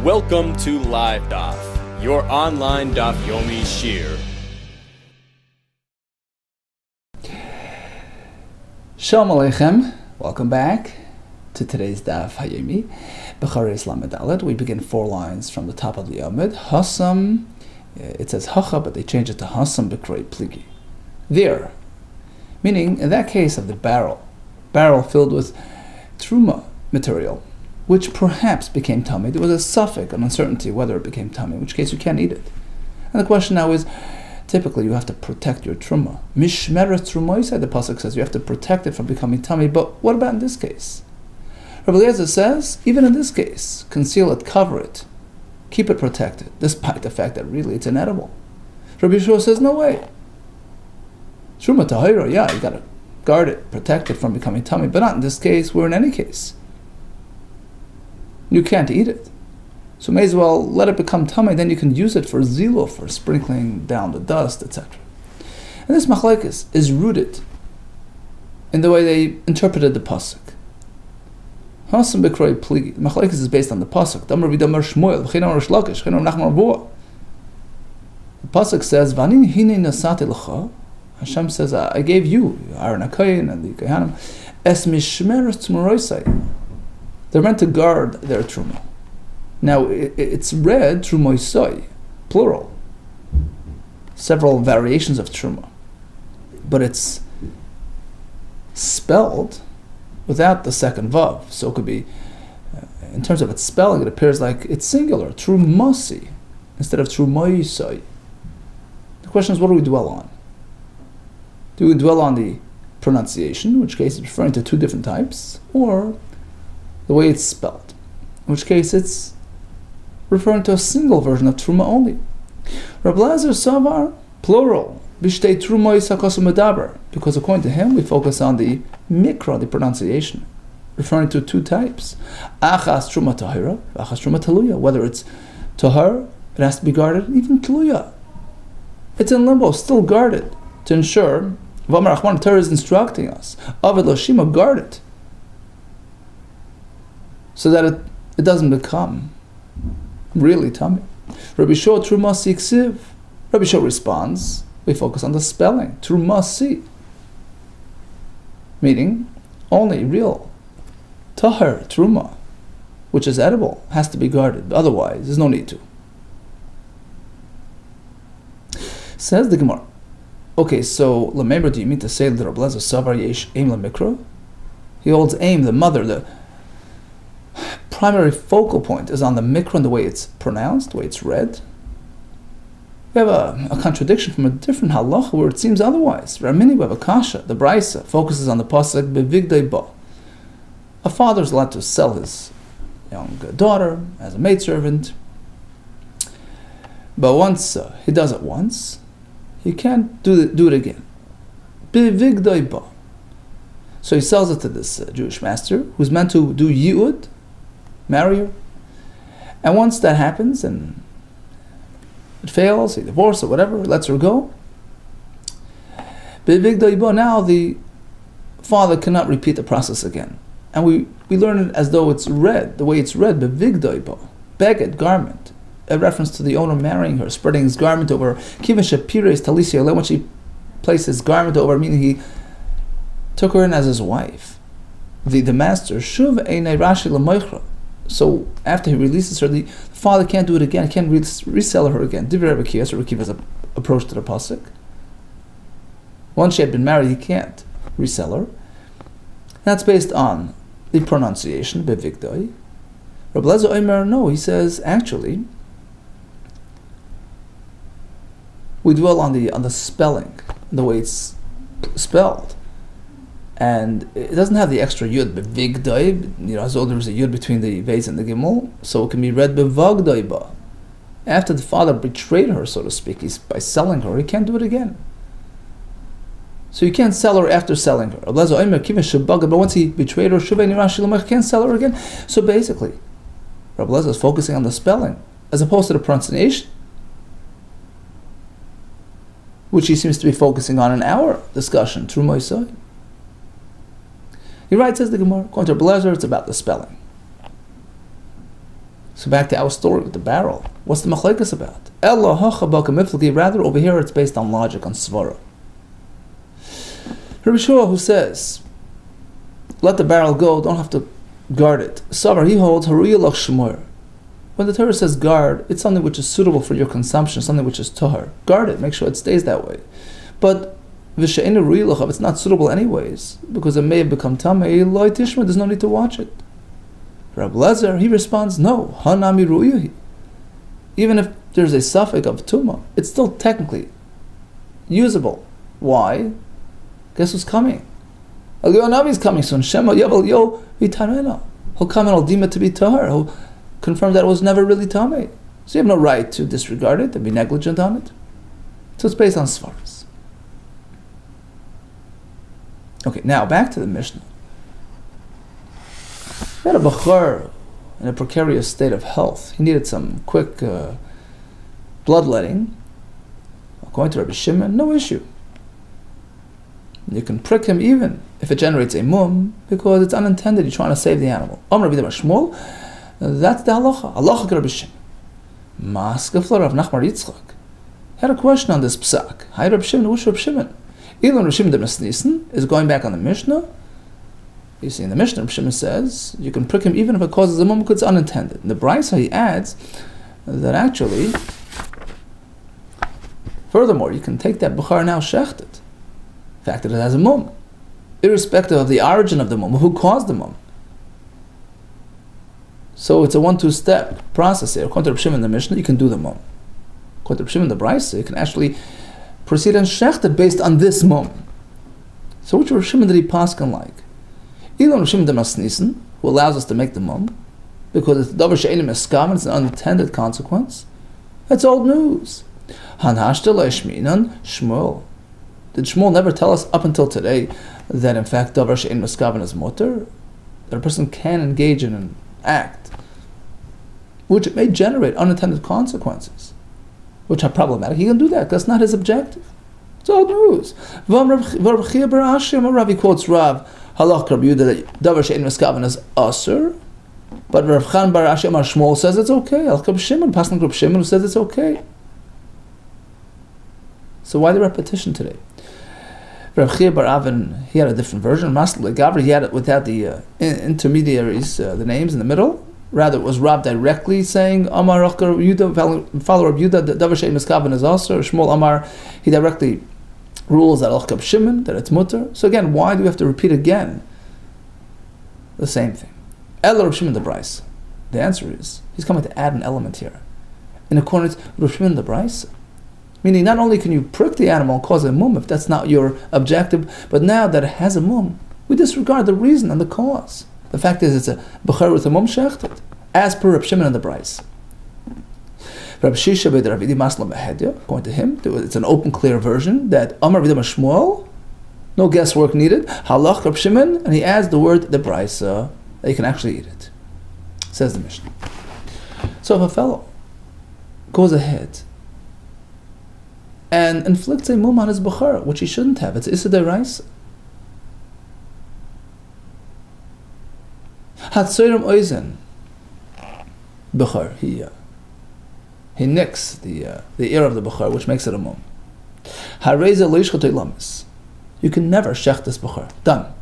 Welcome to LiveDaf, your online Daf Yomi Shir. Shalom Aleichem, welcome back to today's Daf Hayomi. BECHOROS Lamed Dalet. We begin 4 lines from the top of the Amud. Hasam, it says Hacha, but they change it to Hasam Bekroi Pligi. There, meaning in that case of the barrel filled with Truma material, which perhaps became tummy. There was a suffix, an uncertainty whether it became tummy, in which case you can't eat it. And the question now is, typically you have to protect your truma. Mishmeret trumoisai, the pasuk says you have to protect it from becoming tummy. But what about in this case? Rabbi Eliezer says, even in this case, conceal it, cover it, keep it protected, despite the fact that really it's inedible. Rabbi Yeshua says, no way. Truma tahira, yeah, you got to guard it, protect it from becoming tummy, but not in this case, or in any case. You can't eat it. So may as well let it become tummy, then you can use it for zilo, for sprinkling down the dust, etc. And this machlekes is rooted in the way they interpreted the pasuk. Hasam bekroi pligi. Machlekes is based on the pasuk. Damar v'damar Shmuel, v'chein amar Shlakish, v'chein amar Nachman Arbua. The pasuk says, "V'ani hinei nasati l'cha." Hashem says, "I gave you, Aaron HaKohen and the Kohanim, es mishmeret tzmoroisai." They're meant to guard their truma. Now it's read trumoisai, plural. Several variations of truma, but it's spelled without the second vav, so it could be, in terms of its spelling, it appears like it's singular, trumasi, instead of trumoisai. The question is, what do we dwell on? Do we dwell on the pronunciation, in which case it's referring to 2 different types, or the way it's spelled, in which case it's referring to a single version of truma only? Rabbi Eliezer Savar, plural, Bishtei Trumois HaKosher Medaber, because according to him, we focus on the mikra, the pronunciation, referring to 2 types. Achas Truma Tahira, Achas Truma Taluya. Whether it's Tahir, it has to be guarded, even Taluya. It's in limbo, still guarded, to ensure, V'amar Achman Torah is instructing us, Avid Loshima, guard it, so that it doesn't become really tummy. Rabbi Shua Trumasi Ksiv. Rabbi Shua responds, we focus on the spelling. Trumasi. Meaning, only real tahar, truma, which is edible, has to be guarded. Otherwise, there's no need to. Says the Gemara. Okay, so, Lamember, do you mean to say that Rabbi Eliezer Savar Yesh Aim Lamikra? He holds aim, the mother, the primary focal point is on the mikra and the way it's pronounced, the way it's read. We have a contradiction from a different halacha where it seems otherwise. Ramini, we have a kasha. The Braisa focuses on the pasuk bevigdei ba. A father is allowed to sell his young daughter as a maidservant, but once he does it once, he can't do it again. Bevigdei ba. So he sells it to this Jewish master who's meant to do yi'ud, marry her, and once that happens and it fails, he divorces or whatever, lets her go, now the father cannot repeat the process again. And we learn it as though it's read, the way it's read, beged, garment, a reference to the owner marrying her, spreading his garment over, when she placed his garment over, meaning he took her in as his wife. The master, shuv einay rashi l'moichra. So after he releases her, the father can't do it again. He can't resell her again. Divrei Rabbi Kiva, so Rabbi Kiva's approach to the pasuk. Once she had been married, he can't resell her. That's based on the pronunciation, bevigdoi. Rabbi Eliezer Omer, no, he says actually we dwell on the spelling, the way it's spelled. And it doesn't have the extra yud, bevigdoi, as though there was a yud between the vase and the gimel, so it can be read bevagdoi ba. After the father betrayed her, so to speak, by selling her, he can't do it again. So you can't sell her after selling her. But once he betrayed her, he can't sell her again. So basically, Rabbi Eliezer is focusing on the spelling, as opposed to the pronunciation, which he seems to be focusing on in our discussion, Trumoisai. He writes, says the Gemara, according to Rabbi Eliezer, it's about the spelling. So back to our story with the barrel. What's the machlekes about? Ella hacha baka miflagi. Rather, over here it's based on logic, on svara. Rabbi Shua, who says, let the barrel go, don't have to guard it. Savar, he holds haruya lach shmur. When the Torah says guard, it's something which is suitable for your consumption, something which is tahar. Guard it, make sure it stays that way. But v'she'enu haruya lach, if it's not suitable anyways, because it may have become tamei, loy tishma, there's no need to watch it. Rabbi Lezer, he responds, no, hanami ru'yahi. Even if there's a suffix of tumah, it's still technically usable. Why? Guess who's coming? Eliyahu Navi is coming soon. Shema Yavel Yo Vitarena. He'll come and he'll deem it to be tahar. He'll confirm that it was never really tamei. So you have no right to disregard it and be negligent on it. So it's based on svaras. Okay, now back to the Mishnah. We had a bechor in a precarious state of health. He needed some quick bloodletting. According to Rabbi Shimon, no issue. You can prick him even if it generates a mum, because it's unintended, you're trying to save the animal. Amr Rabbi Shmuel, that's the halacha. Halacha Rabbi Shimon. Maskefla Rav Nachman Yitzchak had a question on this psak. Hi Rabbi Shimon, who's Rabbi Shimon? Elon Rabbi Shimon de Mesnisen is going back on the Mishnah. You see in the Mishnah, Rabbi Shimon says, you can prick him even if it causes a mum because it's unintended. In the Brisa he adds that actually, furthermore, you can take that bukhar now shechted. The fact that it has a mum, irrespective of the origin of the mum, who caused the mum. So it's a 1-2 step process here. According to Reb Shimon in the Mishnah, you can do the mum. According to Reb Shimon in the Brisa, you can actually proceed and shecht it based on this mum. So which Reb Shimon did he paskin like? Elon Reb Shimon de Masnisen, who allows us to make the mum, because it's davar she'enim eskam, it's an unintended consequence. That's old news. Hanhashta leishminan Shmuel. Did Shmuel never tell us up until today that in fact davar she'ein meskaven is mutter? That a person can engage in an act which it may generate unintended consequences, which are problematic. He can do that. That's not his objective. It's old news. Rav quotes Rav halach Rabbi Yehuda that davar she'ein meskaven is asur, but Rav Chan bar Ashi Amar Shmuel says it's okay. Al Reb Shimon, Pasuk Reb Shimon, who says it's okay. So why the repetition today? Rav Chia bar Avin, he had a different version. Masli Gavri, he had it without the intermediaries, the names in the middle. Rather, it was Rav directly saying, Amar Rachar Yudah, follower of Yudah, that davar she'ein meskaven is asur. Shmuel Amar, he directly rules that Al Reb Shimon, that it's mutter. So again, why do we have to repeat again the same thing? El Reb Shimon the Brisa. The answer is, he's coming to add an element here. In accordance with Reb Shimon the Brisa. Meaning, not only can you prick the animal and cause a mum if that's not your objective, but now that it has a mum, we disregard the reason and the cause. The fact is, it's a bechor with a mum shechted, as per Reb Shimon and the Brisa. Reb Shisha b'ed Ravidi Maslam Behedya, according to him, it's an open, clear version that Amar Vidam Shmuel, no guesswork needed, halach Reb Shimon, and he adds the word the Brisa, that you can actually eat it. Says the Mishnah. So if a fellow goes ahead and inflicts a mum on his bechor, which he shouldn't have, it's Issa Deraisa. Hatzorim oizen bechor, he nicks the ear of the bechor, which makes it a mum. Hareza loishchatei lamis. You can never shech this bechor. Done.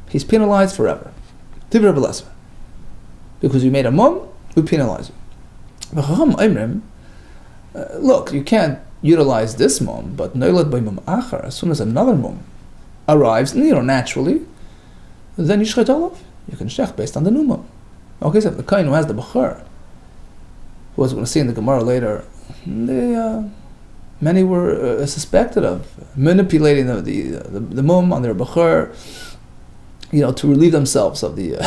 He's penalized forever. Tivra b'lasva. Because you made a mum, we penalize you. Look, you can't utilize this mum, but noilad by mum achar, as soon as another mum arrives, naturally, then you shchet olav. You can shech based on the new mum. Okay, so the kohen who has the bechor, who as we're going to see in the Gemara later, many were suspected of manipulating the mum on their bechor, to relieve themselves of the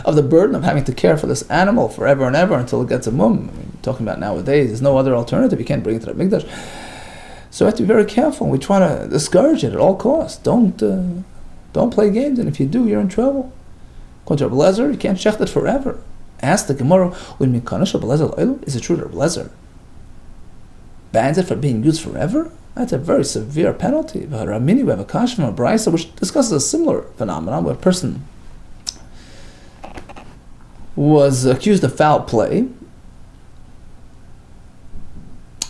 of the burden of having to care for this animal forever and ever until it gets a mum. I mean, talking about nowadays, there's no other alternative. You can't bring it to the mikdash. So we have to be very careful. We try to discourage it at all costs. Don't play games, and if you do, you're in trouble. According to Rabbi Lezer, you can't shecht it forever. Ask the Gemara, is it true that Rabbi Lezer bans it for being used forever? That's a very severe penalty. We have a kasha from a Brisa which discusses a similar phenomenon where a person was accused of foul play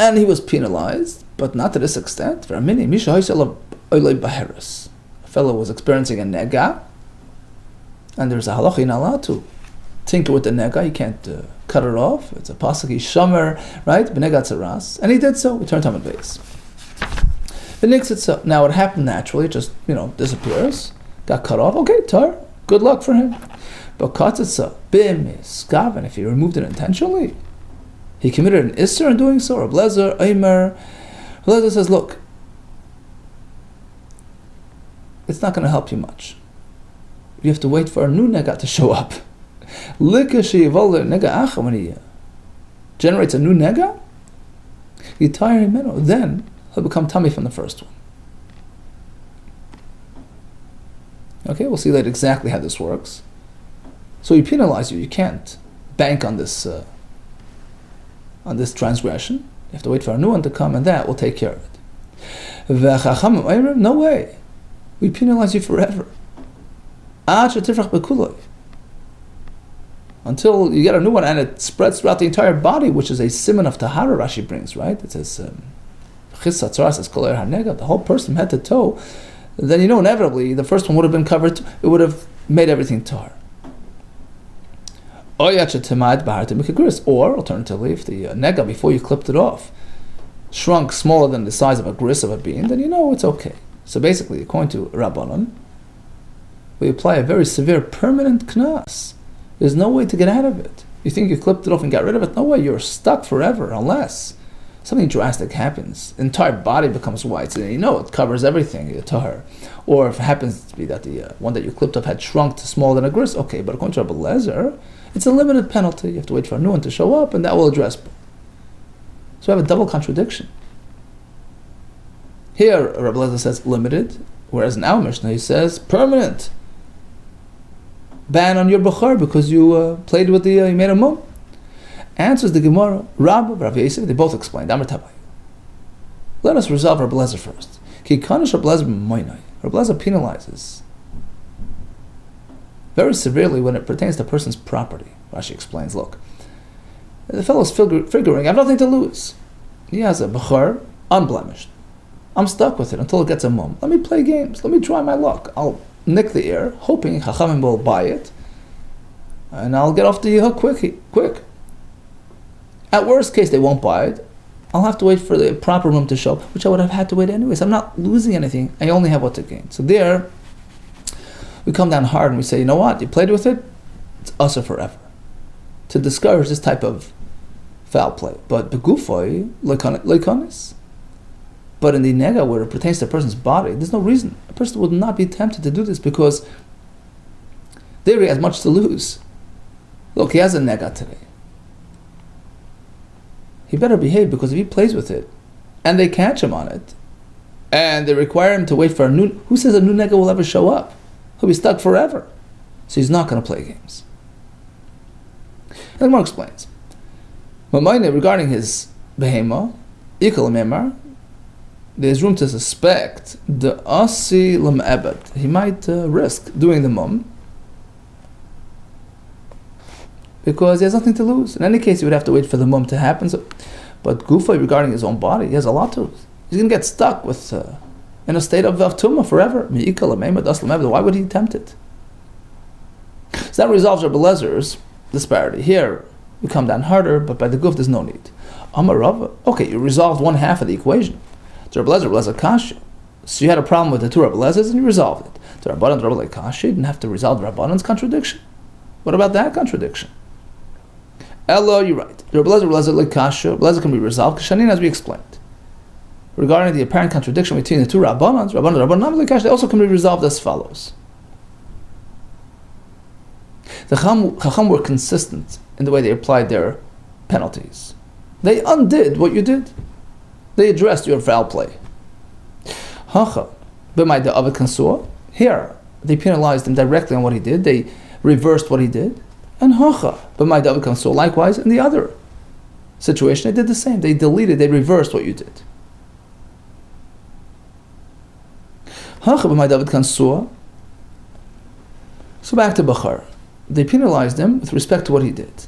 And he was penalized, but not to this extent. A fellow was experiencing a nega, and there's a halacha, you're not allowed to tinker with the nega, you can't cut it off. It's a pasuk, shomer, right? B'nega tzaras. And he did so. He turned Talmud Bavli. Now it happened naturally, it just, disappears. Got cut off. Okay, tar. Good luck for him. But katzitza, bim, skaven, if he removed it intentionally, he committed an isser in doing so, or Blezer, Eimer. Blezer says, look, it's not going to help you much. You have to wait for a new nega to show up. When he generates a new nega, then he'll become tummy from the first one. Okay, we'll see later exactly how this works. So he penalize you. You can't bank on this transgression. You have to wait for a new one to come, and that will take care of it. No way. We penalize you forever. Until you get a new one and it spreads throughout the entire body, which is a siman of tahara, Rashi brings, right? It says, the whole person from head to toe. Then inevitably the first one would have been covered. It would have made everything tar. Or alternatively, if the nega before you clipped it off shrunk smaller than the size of a gris of a bean, then it's okay. So basically, according to Rabbanon, we apply a very severe permanent knas. There's no way to get out of it. You think you clipped it off and got rid of it? No way, you're stuck forever unless something drastic happens. The entire body becomes white, so it covers everything, tahar. Or if it happens to be that the one that you clipped off had shrunk to smaller than a gris, okay, but according to Rabbi Lezer, it's a limited penalty. You have to wait for a new one to show up, and that will address both. So we have a double contradiction. Here, Rabbi Lezer says limited, whereas in our Mishnah he says permanent. Ban on your bechor because you played with you made a mum. Answers the Gemara, Rav Yosef, they both explained. Let us resolve Rabbi Lezer first. Rabbi Lezer penalizes very severely when it pertains to a person's property. Rashi explains, look, the fellow's figuring, I have nothing to lose. He has a bechor, unblemished. I'm stuck with it until it gets a mum. Let me play games. Let me try my luck. I'll nick the ear, hoping Chachamim will buy it, and I'll get off the hook quick. At worst case, they won't buy it. I'll have to wait for the proper room to show, which I would have had to wait anyways. I'm not losing anything. I only have what to gain. So there, we come down hard and we say, you know what? You played with it, it's usher forever. To discourage this type of foul play. But begufoi, leikonis. But in the nega, where it pertains to a person's body, there's no reason. A person would not be tempted to do this because there he has much to lose. Look, he has a nega today. He better behave, because if he plays with it and they catch him on it and they require him to wait for a new, who says a new nega will ever show up? He'll be stuck forever. So he's not going to play games. And the Gemara explains, regarding his behema, ikal memar, there's room to suspect the asi lam ebed. He might risk doing the mum because he has nothing to lose. In any case, he would have to wait for the mum to happen. So, but Gufa, regarding his own body, he has a lot to lose. He's going to get stuck with in a state of tumah forever. Why would he attempt it? So that resolves Rabbi Lezer's disparity. Here, we come down harder, but by the Guf, there's no need. Amar Rava. Okay, you resolved one half of the equation. To Rabbi Lezer kasha. So you had a problem with the two Rabbi Lezers and you resolved it. To Rabbi kasha, you didn't have to resolve the Rabbanon's contradiction. What about that contradiction? Elo, you're right. Rabbi Lezer kasha. Rabbi Lezer can be resolved. Kashanin, as we explained. Regarding the apparent contradiction between the two Rabbanons, they also can be resolved as follows. The Chacham were consistent in the way they applied their penalties. They undid what you did. They addressed your foul play. Here, they penalized him directly on what he did. They reversed what he did. And likewise, in the other situation, they did the same. They reversed what you did. So back to Bechor. They penalized him with respect to what he did.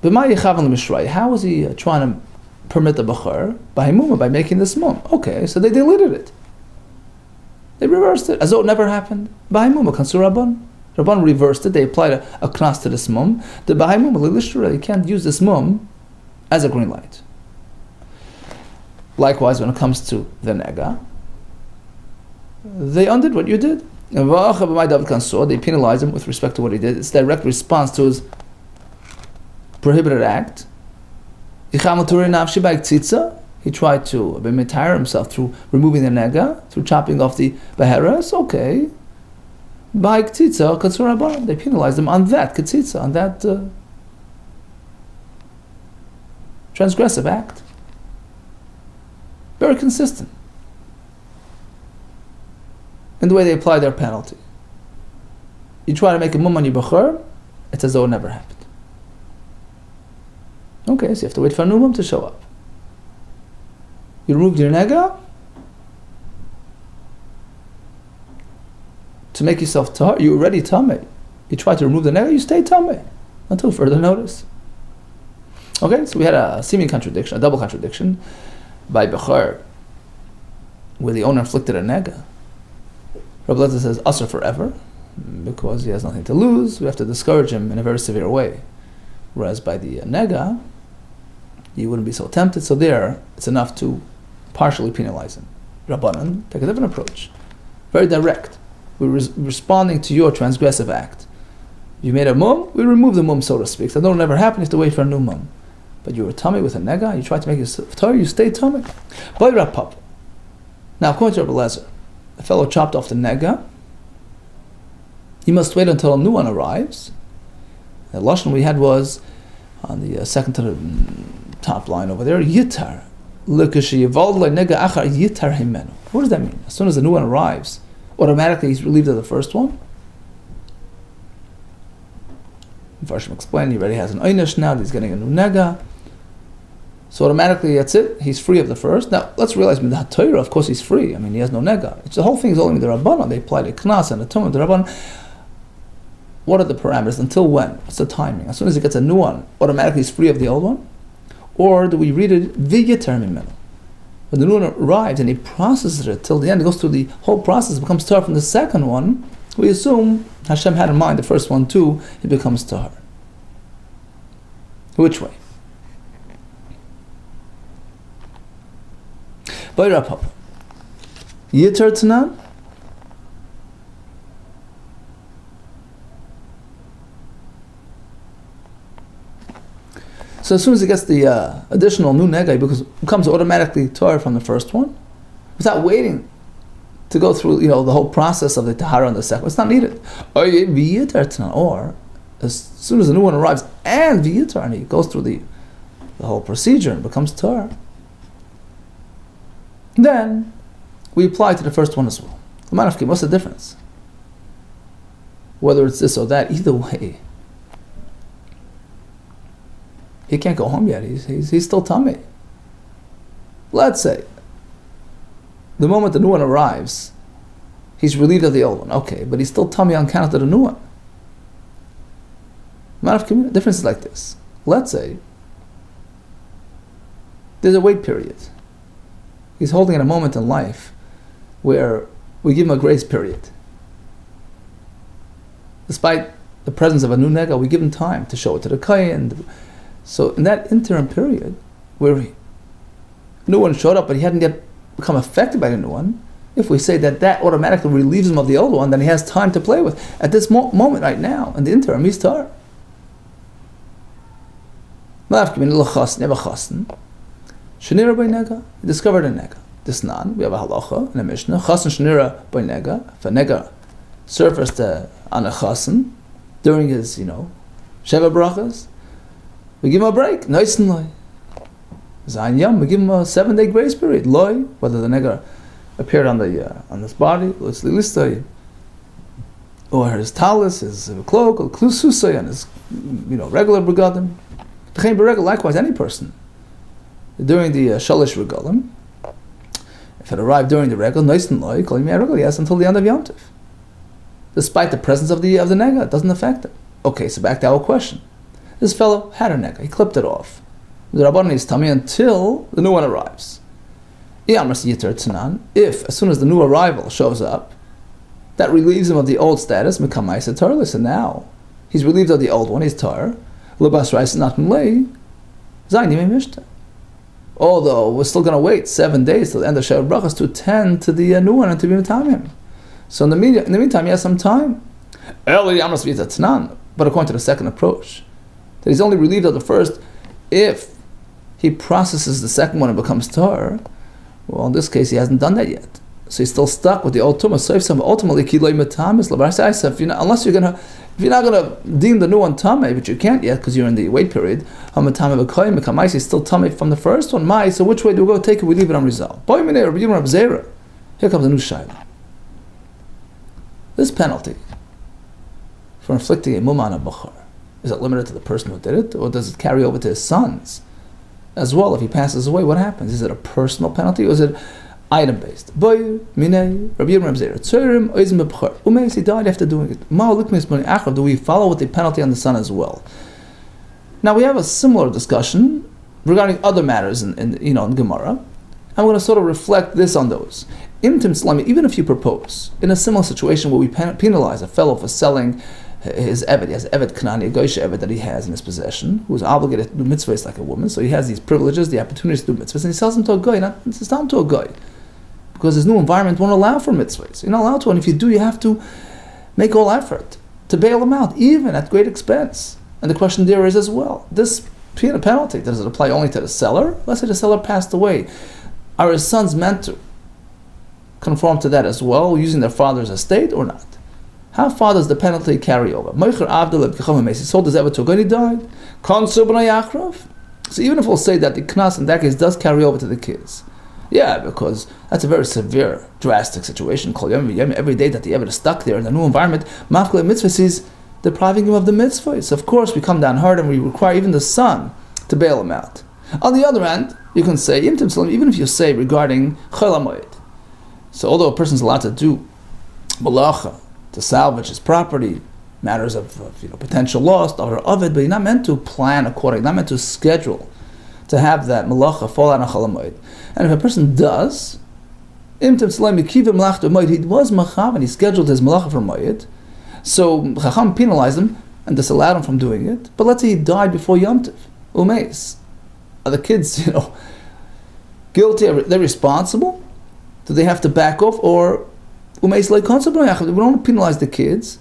How was he trying to permit the bechor by making this mum. Okay, so they deleted it. They reversed it, as though it never happened. B'haimuma kansur Rabban. Rabban reversed it. They applied a knas to this mum. The b'haimuma lilishra, you can't use this mum as a green light. Likewise, when it comes to the nega, they undid what you did. They penalized him with respect to what he did. It's direct response to his prohibited act. He tried to retire himself through removing the nega, through chopping off the beheras. Okay. They penalized him on that ketzitza, on that transgressive act. Very consistent in the way they apply their penalty. You try to make a mum on your bechor, it's as though it never happened. Okay, so you have to wait for a new mum to show up. You removed your nega to make yourself tahor. You're already tameh. You try to remove the nega, you stay tameh until further notice. Okay, so we had a seeming contradiction, a double contradiction by bechor, where the owner inflicted a nega. Rabbi Lezer says asur forever, because he has nothing to lose. We have to discourage him in a very severe way. Whereas by the nega, you wouldn't be so tempted. So there, it's enough to partially penalize him. Rabbanan take a different approach, very direct. We're responding to your transgressive act. You made a mum, we remove the mum, so to speak. So that'll never happen. You have to wait for a new mum. But you were tummy with a nega, you try to make yourself tahor, you stay tummy. Now, according to Rabbi Lezer, the fellow chopped off the nega. He must wait until a new one arrives. The lashon we had was on the second to the top line over there. Yitar, what does that mean? As soon as the new one arrives, automatically he's relieved of the first one. Farshim explained he already has an einish now. He's getting a new nega. So automatically, that's it. He's free of the first. Now, let's realize, in the Torah, of course, he's free. I mean, he has no nega. The whole thing is only the Rabbanon. They apply the knas and the tumah. The Rabbanon. What are the parameters? Until when? What's the timing? As soon as he gets a new one, automatically he's free of the old one? Or do we read it v'yeter mimenu? When the new one arrives and he processes it till the end, it goes through the whole process, becomes tahor from the second one, we assume Hashem had in mind the first one too, it becomes tahor. Which way? Yitar Tanan. So as soon as he gets the additional new nega, it becomes automatically tahor from the first one, without waiting to go through the whole process of the tahara on the second. It's not needed. Or as soon as the new one arrives and v'yitar, and he goes through the whole procedure and becomes tahor, then we apply to the first one as well. What's the difference? Whether it's this or that, either way, he can't go home yet. He's still tummy. Let's say the moment the new one arrives, he's relieved of the old one. Okay, but he's still tummy on account of the new one. The difference is like this. Let's say there's a wait period. He's holding in a moment in life where we give him a grace period. Despite the presence of a new nega, we give him time to show it to the kohen. So in that interim period, where a new one showed up, but he hadn't yet become affected by the new one, if we say that automatically relieves him of the old one, then he has time to play with. At this moment right now, in the interim, he's tahor. Shnira by nega, he discovered a nega. This nan, we have a halacha in a Mishnah. Chasen shnira by nega. If a nega surfaced on a chasen during his, sheva brachas, we give him a break. Nice and loy. Zayin yom, we give him a 7-day grace period. Loy, whether the nega appeared on this body, or his talis, his cloak, or klususay, and his regular begadim. Likewise, any person during the shalish regalim, if it arrived during the regal, nice and loy, calling me a regal, yes, until the end of Yom Tov. Despite the presence of the nega, it doesn't affect it. Okay, so back to our question. This fellow had a nega, he clipped it off. the Rabbanan is Tamei until the new one arrives. If, as soon as the new arrival shows up, that relieves him of the old status, and now he's relieved of the old one, he's tar. Although we're still going to wait 7 days till the end of Sheva Brachas to attend to the new one and to be him. So in the meantime, he has some time. But according to the second approach, that he's only relieved of the first if he processes the second one and becomes tar. Well, in this case, he hasn't done that yet. So he's still stuck with the old tumah. So ultimately, if you're not going to deem the new one tamei, but you can't yet because you're in the wait period, he's still tamei from the first one. So which way do we go? Take it, we leave it unresolved. Here comes a new shayla. This penalty for inflicting a mumah on a bechor, is it limited to the person who did it, or does it carry over to his sons as well? If he passes away, what happens? Is it a personal penalty, or is it item-based? He died after doing it. Do we follow with the penalty on the son as well? Now we have a similar discussion regarding other matters in Gemara. I'm going to sort of reflect this on those. Even if you propose in a similar situation where we penalize a fellow for selling his eved, he has eved kanani, a goyish eved that he has in his possession, who is obligated to do mitzvahs like a woman, so he has these privileges, the opportunities to do mitzvahs, and he sells them to a goy, not to sell them to a goy, because his new environment won't allow for mitzvahs. You're not allowed to, and if you do, you have to make all effort to bail them out, even at great expense. And the question there is as well, this penalty, does it apply only to the seller? Let's say the seller passed away. Are his sons meant to conform to that as well, using their father's estate or not? How far does the penalty carry over? He sold his eved to a guy, he died. So even if we'll say that the knas in that case does carry over to the kids, yeah, because that's a very severe, drastic situation. Every day that the eved is stuck there in a new environment, mafkele mitzvahs is depriving him of the mitzvahs. Of course, we come down hard and we require even the son to bail him out. On the other hand, you can say, even if you say regarding chol hamoed, so although a person is allowed to do malacha, to salvage his property, matters of potential loss, or of it, but you're not meant to plan accordingly, not meant to schedule to have that malacha fall out on chol hamoed. And if a person does, he was machav and he scheduled his malacha for moed, so Chacham penalized him and disallowed him from doing it. But let's say he died before Yom Tov, umeis. Are the kids, guilty? They're responsible? Do they have to back off? Or umeis we don't penalize the kids.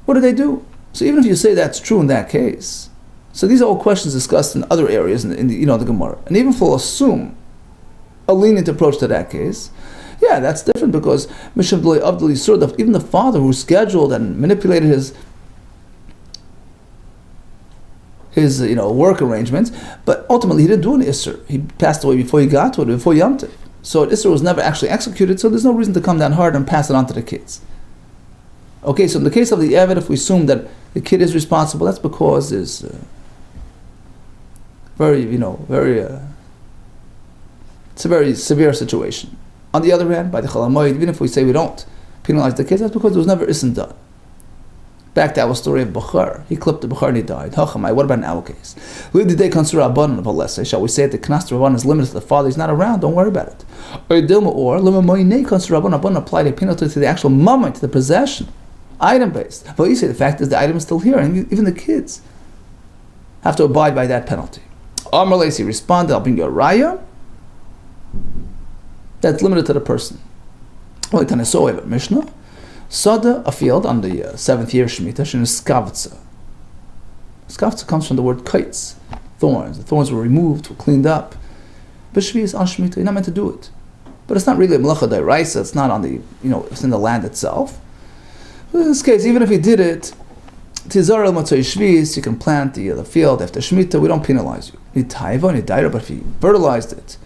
What do they do? So even if you say that's true in that case, so these are all questions discussed in other areas in the Gemara. And even if we'll assume a lenient approach to that case, yeah, that's different because even the father who scheduled and manipulated his work arrangements, but ultimately he didn't do an Isser. He passed away before he got to it, before Yom Tov. So Isser was never actually executed, so there's no reason to come down hard and pass it on to the kids. Okay, so in the case of the Eved, if we assume that the kid is responsible, that's because there's it's a very severe situation. On the other hand, by the chol hamoed, even if we say we don't penalize the kids, that's because there was never isn't done. Back to our story of Bechor. He clipped the Bechor and he died. What about in our case? Shall we say that the Knas Rabban is limited to the father? He's not around, don't worry about it. Or apply the penalty to the actual moment, to the possession, item-based. But you say the fact is the item is still here, and even the kids have to abide by that penalty. Amar Lacy responded, I'll bring you a raya that's limited to the person. Like Tanaso, we have a Mishnah. Sada, a field on the 7th year Shemitah, Shin Skavtza. Skavtza comes from the word kites, thorns. The thorns were removed, were cleaned up. B'shvi is on Shemitah, you're not meant to do it. But it's not really a melacha d'oraisa, it's not on the, it's in the land itself. But in this case, even if he did it, Tizar el-Matzoi Shvis, you can plant the field after Shemitah, we don't penalize you. Nitaiva, Nidaira, but if he fertilized it,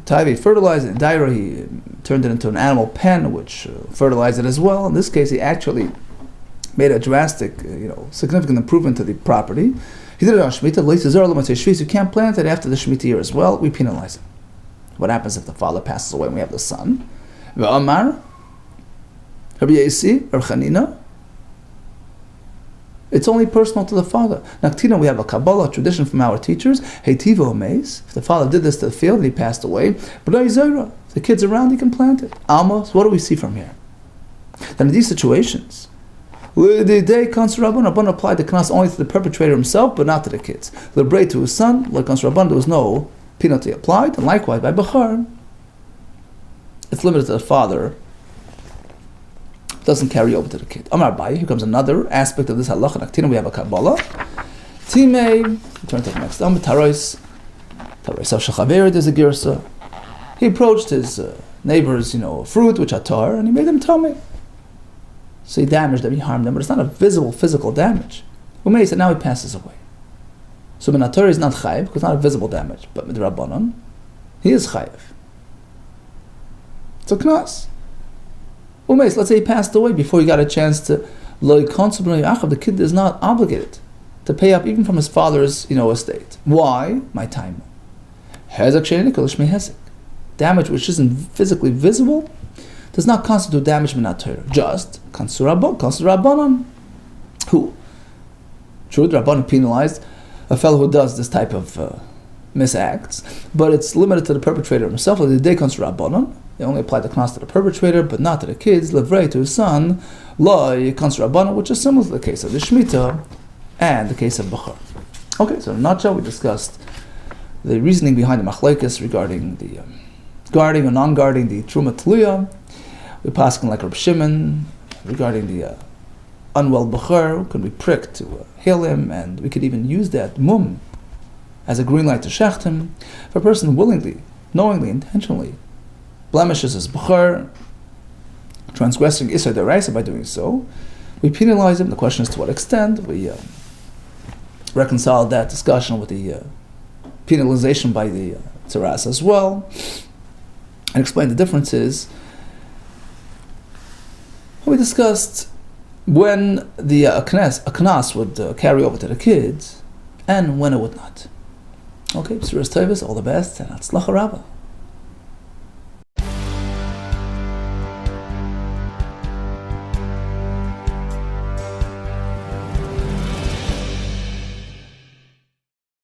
he fertilized it, Daira, he turned it into an animal pen, which fertilized it as well. In this case, he actually made a drastic, significant improvement to the property. He did it on Shemitah. You can't plant it after the Shemitah year as well. We penalize him. What happens if the father passes away and we have the son? V'amar, Rabbi Yasi, or Chanina, It's only personal to the father. Naktina, we have a Kabbalah tradition from our teachers. Heitivo meis. If the father did this to the field and he passed away, the kids around, he can plant it. Almos, what do we see from here? Then in these situations, the day Rabban applied the knas only to the perpetrator himself, but not to the kids. Lebrei to his son, like Rabban, there was no penalty applied, and likewise by Bechor, it's limited to the father. Doesn't carry over to the kid. Amar Abaye, here comes another aspect of this halacha. Naktina, we have a Kabbalah. Timei, turn to the next. Tarois Shachaver, there's a girsa. He approached his neighbor's, fruit, which are tar, and he made them tummy. So he damaged them, he harmed them, but it's not a visible physical damage. Umei said, now he passes away. So Minator is not chayiv, because it's not a visible damage, but midrabanan, he is chayiv. It's a knas. Umei, let's say he passed away before he got a chance to the kid is not obligated to pay up even from his father's, estate. Why? My time. Damage which isn't physically visible does not constitute damage minator. Just Rabbanan. Who? True, the Rabbanan penalized a fellow who does this type of misacts, but it's limited to the perpetrator himself. The day Rabbanan. They only apply the knas to the perpetrator, but not to the kids. Levrei to his son, loy KosherTube, which is similar to the case of the Shemitah and the case of Bechor. Okay, so in a nutshell, we discussed the reasoning behind the machlekes regarding the guarding or non-guarding the truma tluya. We passed like Reb Shimon regarding the unwell Bechor, who could be pricked to heal him, and we could even use that mum as a green light to shecht him. If a person willingly, knowingly, intentionally blemishes his Bechor, transgressing Isser Deraisa by doing so, we penalize him. The question is to what extent. We reconciled that discussion with the penalization by the Tzeras as well, and explained the differences. We discussed when the knas would carry over to the kids, and when it would not. Okay, B'suras Tovos, all the best, and Hatzlacha Rabbah.